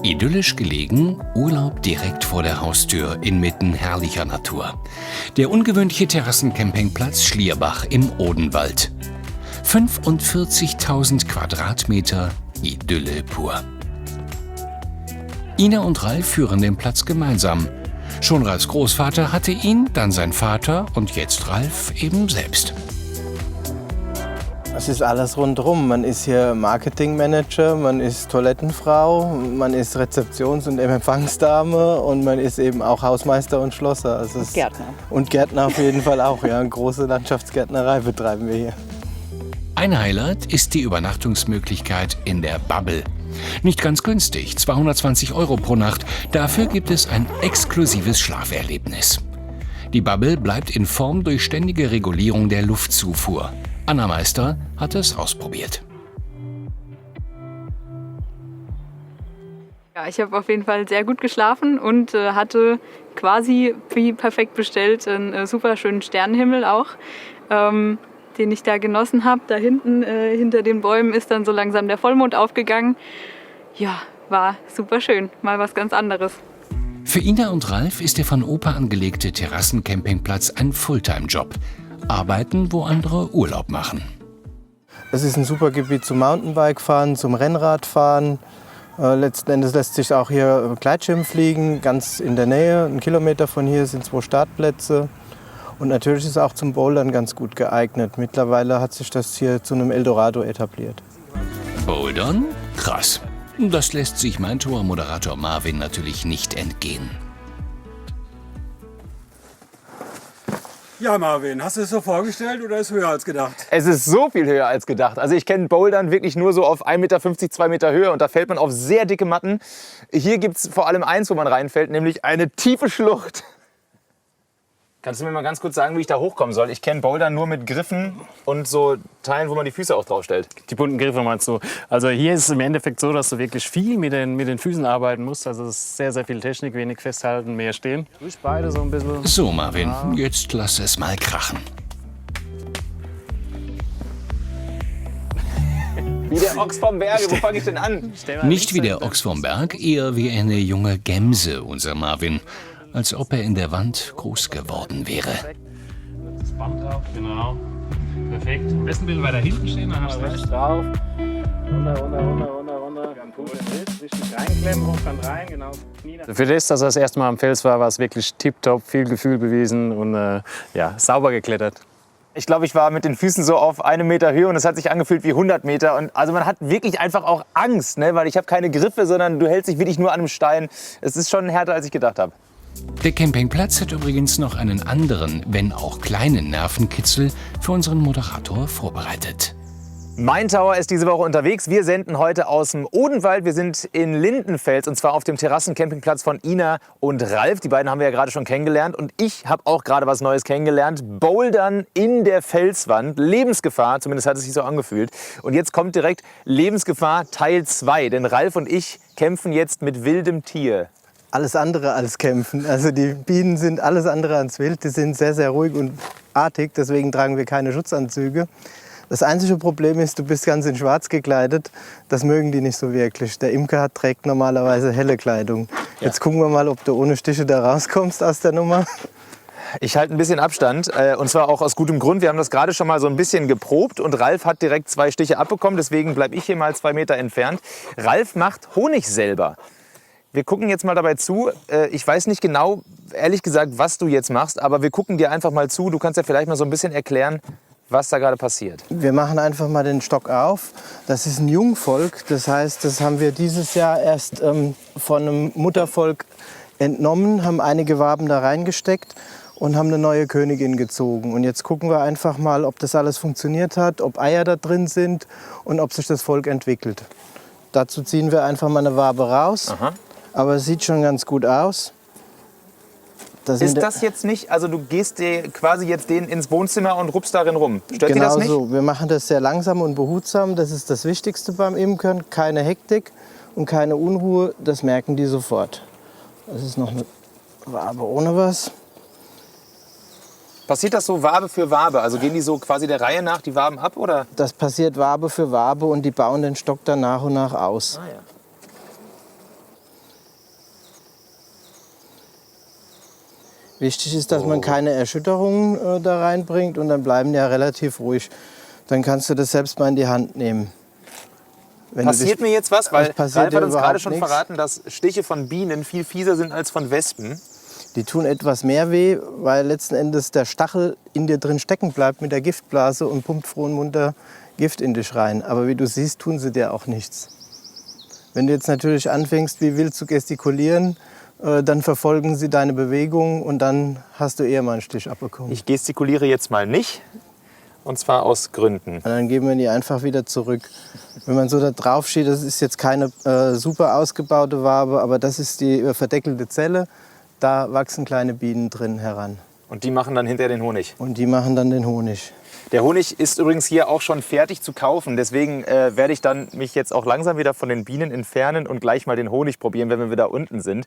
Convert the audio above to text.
Idyllisch gelegen, Urlaub direkt vor der Haustür inmitten herrlicher Natur. Der ungewöhnliche Terrassencampingplatz Schlierbach im Odenwald. 45.000 Quadratmeter, Idylle pur. Ina und Ralf führen den Platz gemeinsam. Schon Ralfs Großvater hatte ihn, dann sein Vater und jetzt Ralf eben selbst. Es ist alles rundherum. Man ist hier Marketingmanager, man ist Toilettenfrau, man ist Rezeptions- und Empfangsdame und man ist eben auch Hausmeister und Schlosser. Also und Gärtner. Und Gärtner auf jeden Fall auch. Ja. Eine große Landschaftsgärtnerei betreiben wir hier. Ein Highlight ist die Übernachtungsmöglichkeit in der Bubble. Nicht ganz günstig, 220 € pro Nacht. Dafür gibt es ein exklusives Schlaferlebnis. Die Bubble bleibt in Form durch ständige Regulierung der Luftzufuhr. Anna Meister hat es ausprobiert. Ja, ich habe auf jeden Fall sehr gut geschlafen und hatte quasi wie perfekt bestellt einen super schönen Sternenhimmel auch, den ich da genossen habe. Da hinten hinter den Bäumen ist dann so langsam der Vollmond aufgegangen. Ja, war super schön, mal was ganz anderes. Für Ina und Ralf ist der von Opa angelegte Terrassencampingplatz ein Fulltime-Job. Arbeiten, wo andere Urlaub machen. Es ist ein super Gebiet zum Mountainbike-Fahren, zum Rennradfahren. Letzten Endes lässt sich auch hier Gleitschirm fliegen, ganz in der Nähe. 1 Kilometer von hier sind 2 Startplätze. Und natürlich ist es auch zum Bouldern ganz gut geeignet. Mittlerweile hat sich das hier zu einem Eldorado etabliert. Bouldern? Krass. Das lässt sich mein Tour-Moderator Marvin natürlich nicht entgehen. Ja, Marvin, hast du es so vorgestellt oder ist höher als gedacht? Es ist so viel höher als gedacht. Also ich kenne Bouldern wirklich nur so auf 1,50 Meter, 2 Meter Höhe und da fällt man auf sehr dicke Matten. Hier gibt es vor allem eins, wo man reinfällt, nämlich eine tiefe Schlucht. Kannst du mir mal ganz kurz sagen, wie ich da hochkommen soll? Ich kenne Bouldern nur mit Griffen und so Teilen, wo man die Füße auch drauf stellt. Die bunten Griffe meinst du? Also hier ist es im Endeffekt so, dass du wirklich viel mit den Füßen arbeiten musst. Also es ist sehr, sehr viel Technik, wenig festhalten, mehr stehen. Durch beide so ein bisschen. So Marvin, jetzt lass es mal krachen. Wie der Ochs vom Berge, wo fange ich denn an? Nicht wie der Ochs vom Berg, eher wie eine junge Gemse, unser Marvin. Als ob er in der Wand groß geworden wäre. Das Band drauf, genau. Perfekt. Am besten ein bisschen weiter hinten stehen, dann hast du rechts drauf. Runter. Ganz gut. Richtig reinklemmen, hochkant rein, genau. Für das, dass er das erste Mal am Fels war, war es wirklich tipptopp, viel Gefühl bewiesen und ja, sauber geklettert. Ich glaube, ich war mit den Füßen so auf 1 Meter Höhe und es hat sich angefühlt wie 100 Meter. Und also man hat wirklich einfach auch Angst, ne? Weil ich habe keine Griffe, sondern du hältst dich wirklich nur an einem Stein. Es ist schon härter, als ich gedacht habe. Der Campingplatz hat übrigens noch einen anderen, wenn auch kleinen Nervenkitzel für unseren Moderator vorbereitet. Mein Tower ist diese Woche unterwegs. Wir senden heute aus dem Odenwald. Wir sind in Lindenfels und zwar auf dem Terrassencampingplatz von Ina und Ralf. Die beiden haben wir ja gerade schon kennengelernt und ich habe auch gerade was Neues kennengelernt. Bouldern in der Felswand. Lebensgefahr, zumindest hat es sich so angefühlt. Und jetzt kommt direkt Lebensgefahr Teil 2, denn Ralf und ich kämpfen jetzt mit wildem Tier. Alles andere als kämpfen. Also die Bienen sind alles andere als wild. Die sind sehr, sehr ruhig und artig. Deswegen tragen wir keine Schutzanzüge. Das einzige Problem ist, du bist ganz in schwarz gekleidet. Das mögen die nicht so wirklich. Der Imker trägt normalerweise helle Kleidung. Ja. Jetzt gucken wir mal, ob du ohne Stiche da rauskommst aus der Nummer. Ich halte ein bisschen Abstand und zwar auch aus gutem Grund. Wir haben das gerade schon mal so ein bisschen geprobt und Ralf hat direkt 2 Stiche abbekommen. Deswegen bleibe ich hier mal 2 Meter entfernt. Ralf macht Honig selber. Wir gucken jetzt mal dabei zu. Ich weiß nicht genau, ehrlich gesagt, was du jetzt machst, aber wir gucken dir einfach mal zu. Du kannst ja vielleicht mal so ein bisschen erklären, was da gerade passiert. Wir machen einfach mal den Stock auf. Das ist ein Jungvolk. Das heißt, das haben wir dieses Jahr erst von einem Muttervolk entnommen, haben einige Waben da reingesteckt und haben eine neue Königin gezogen. Und jetzt gucken wir einfach mal, ob das alles funktioniert hat, ob Eier da drin sind und ob sich das Volk entwickelt. Dazu ziehen wir einfach mal eine Wabe raus. Aha. Aber es sieht schon ganz gut aus. Ist das jetzt nicht, also du gehst quasi jetzt den ins Wohnzimmer und rupst darin rum? Stört dir das nicht? Genau so. Wir machen das sehr langsam und behutsam. Das ist das Wichtigste beim Imkern. Keine Hektik und keine Unruhe. Das merken die sofort. Das ist noch eine Wabe ohne was. Passiert das so Wabe für Wabe? Also gehen die so quasi der Reihe nach die Waben ab, oder? Das passiert Wabe für Wabe und die bauen den Stock dann nach und nach aus. Ah, ja. Wichtig ist, dass man keine Erschütterungen da reinbringt und dann bleiben die ja relativ ruhig. Dann kannst du das selbst mal in die Hand nehmen. Passiert mir jetzt was? Weil passiert Ralf dir hat uns gerade überhaupt schon nichts. verraten, dass Stiche von Bienen viel fieser sind als von Wespen. Die tun etwas mehr weh, weil letzten Endes der Stachel in dir drin stecken bleibt mit der Giftblase und pumpt froh und munter Gift in dich rein. Aber wie du siehst, tun sie dir auch nichts. Wenn du jetzt natürlich anfängst, wie wild zu gestikulieren, dann verfolgen sie deine Bewegungen und dann hast du eher mal einen Stich abbekommen. Ich gestikuliere jetzt mal nicht. Und zwar aus Gründen. Und dann geben wir die einfach wieder zurück. Wenn man so da drauf steht, das ist jetzt keine super ausgebaute Wabe, aber das ist die verdeckelte Zelle. Da wachsen kleine Bienen drin heran. Und die machen dann hinterher den Honig. Und die machen dann den Honig. Der Honig ist übrigens hier auch schon fertig zu kaufen. Deswegen werde ich dann mich jetzt auch langsam wieder von den Bienen entfernen und gleich mal den Honig probieren, wenn wir wieder unten sind.